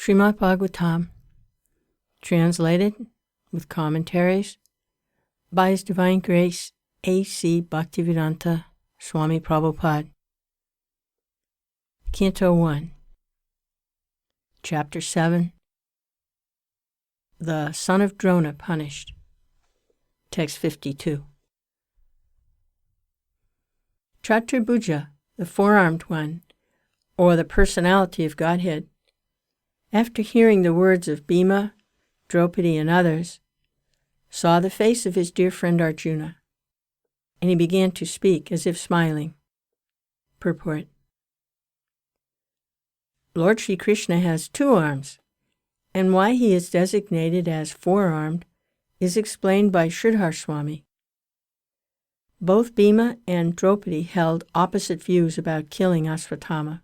Srimad Bhagavatam, translated with commentaries by His Divine Grace A.C. Bhaktivedanta Swami Prabhupada. Canto 1, Chapter 7, The Son of Drona Punished. Text 52. Chaturabhuja, the four-armed one, or the personality of Godhead, after hearing the words of Bhīma, Draupadi, and others, saw the face of his dear friend Arjuna, and he began to speak as if smiling. Purport. Lord Sri Kṛṣṇa has two arms, and why he is designated as four-armed is explained by Sridhar Swami. Both Bhīma and Draupadi held opposite views about killing Asvatthama.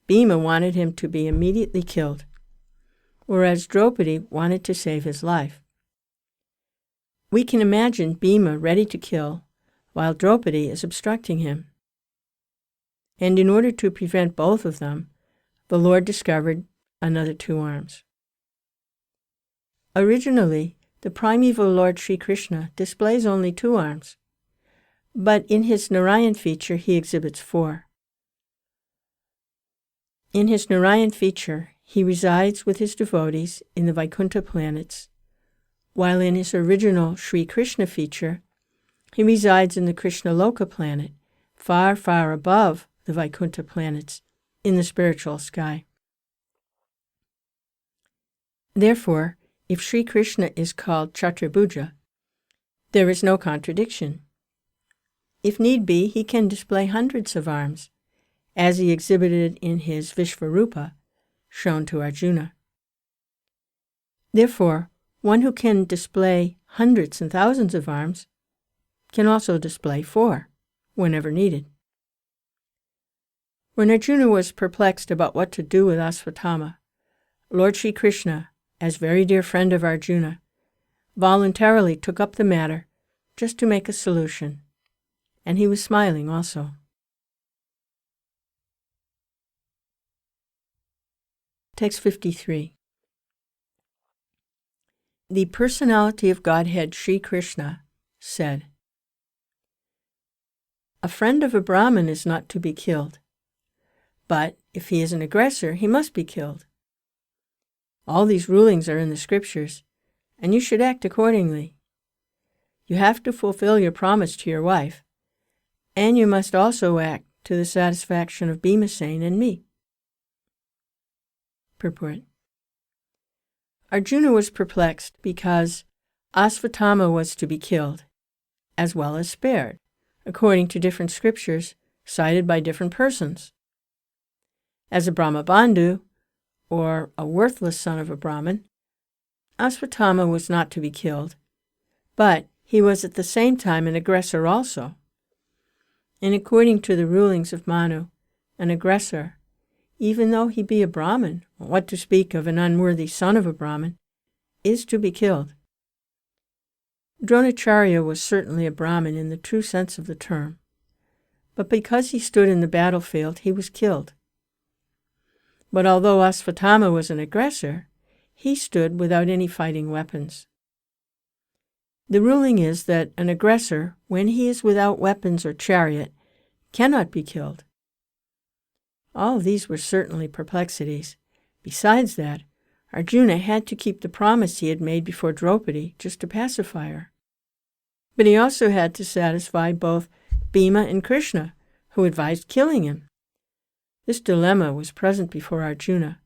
Bhīma wanted him to be immediately killed, whereas Draupadi wanted to save his life. We can imagine Bhīma ready to kill, while Draupadi is obstructing him. And in order to prevent both of them, the Lord discovered another two arms. Originally, the primeval Lord Sri Kṛṣṇa displays only two arms, but in his Narayan feature he exhibits four. In his Narayan feature, he resides with his devotees in the Vaikuntha planets, while in his original Sri Kṛṣṇa feature, he resides in the Kṛṣṇa Loka planet, far, far above the Vaikuntha planets, in the spiritual sky. Therefore, if Sri Kṛṣṇa is called Chaturabhuja, there is no contradiction. If need be, he can display hundreds of arms, as he exhibited in his Vishvarupa, shown to Arjuna. Therefore, one who can display hundreds and thousands of arms can also display four, whenever needed. When Arjuna was perplexed about what to do with Asvatthama, Lord Sri Kṛṣṇa, as very dear friend of Arjuna, voluntarily took up the matter just to make a solution, and he was smiling also. Text 53. The personality of Godhead Sri Kṛṣṇa said, "A friend of a brāhmaṇa is not to be killed, but if he is an aggressor, he must be killed. All these rulings are in the scriptures, and you should act accordingly. You have to fulfill your promise to your wife, and you must also act to the satisfaction of Bhīmasena and Me." Purport. Arjuna was perplexed because Asvatthama was to be killed, as well as spared, according to different scriptures cited by different persons. As a brāhmaṇa, or a worthless son of a Brahmin, Asvatthama was not to be killed, but he was at the same time an aggressor also. And according to the rulings of Manu, an aggressor, even though he be a Brahmin, what to speak of an unworthy son of a Brahmin, is to be killed. Dronacharya was certainly a Brahmin in the true sense of the term, but because he stood in the battlefield, he was killed. But although Asvatthama was an aggressor, he stood without any fighting weapons. The ruling is that an aggressor, when he is without weapons or chariot, cannot be killed. All these were certainly perplexities. Besides that, Arjuna had to keep the promise he had made before Draupadi just to pacify her. But he also had to satisfy both Bhīma and Kṛṣṇa, who advised killing him. This dilemma was present before Arjuna,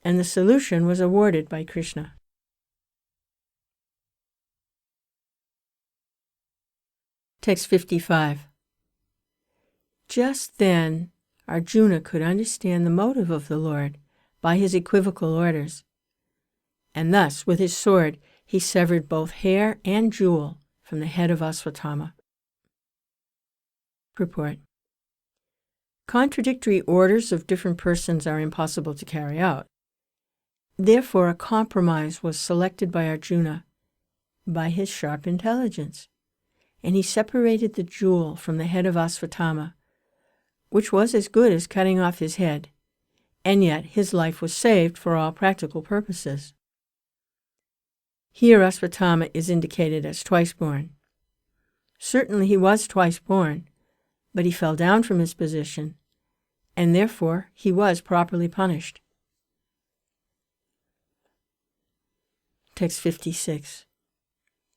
and the solution was awarded by Kṛṣṇa. Text 55. Just then, Arjuna could understand the motive of the Lord by his equivocal orders, and thus, with his sword, he severed both hair and jewel from the head of Asvatthama. Purport. Contradictory orders of different persons are impossible to carry out. Therefore, a compromise was selected by Arjuna by his sharp intelligence, and he separated the jewel from the head of Asvatthama, which was as good as cutting off his head, and yet his life was saved for all practical purposes. Here Asvatthama is indicated as twice born. Certainly he was twice born, but he fell down from his position, and therefore he was properly punished. Text 56.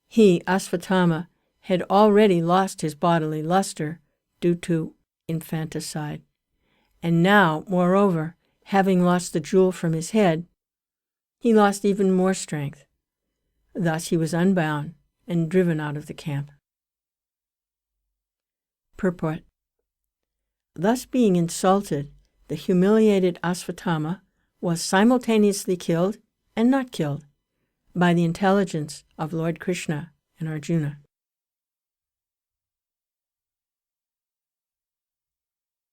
He, Asvatthama, had already lost his bodily luster due to infanticide, and now, moreover, having lost the jewel from his head, he lost even more strength. Thus he was unbound and driven out of the camp. Purport. Thus being insulted, the humiliated Asvatthama was simultaneously killed and not killed by the intelligence of Lord Kṛṣṇa and Arjuna.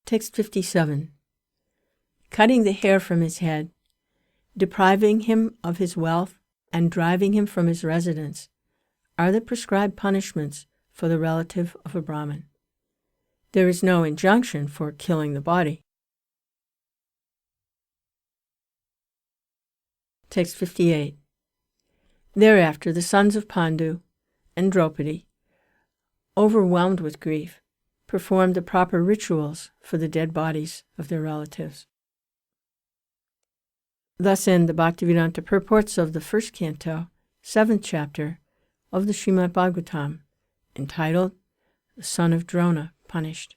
Text 57. Cutting the hair from his head, depriving him of his wealth, and driving him from his residence are the prescribed punishments for the relative of a Brahmin. There is no injunction for killing the body. Text 58. Thereafter the sons of Pandu and Draupadi, overwhelmed with grief, performed the proper rituals for the dead bodies of their relatives. Thus end the Bhaktivedanta purports of the first canto, 7th chapter of the Srimad Bhagavatam, entitled The Son of Drona Punished.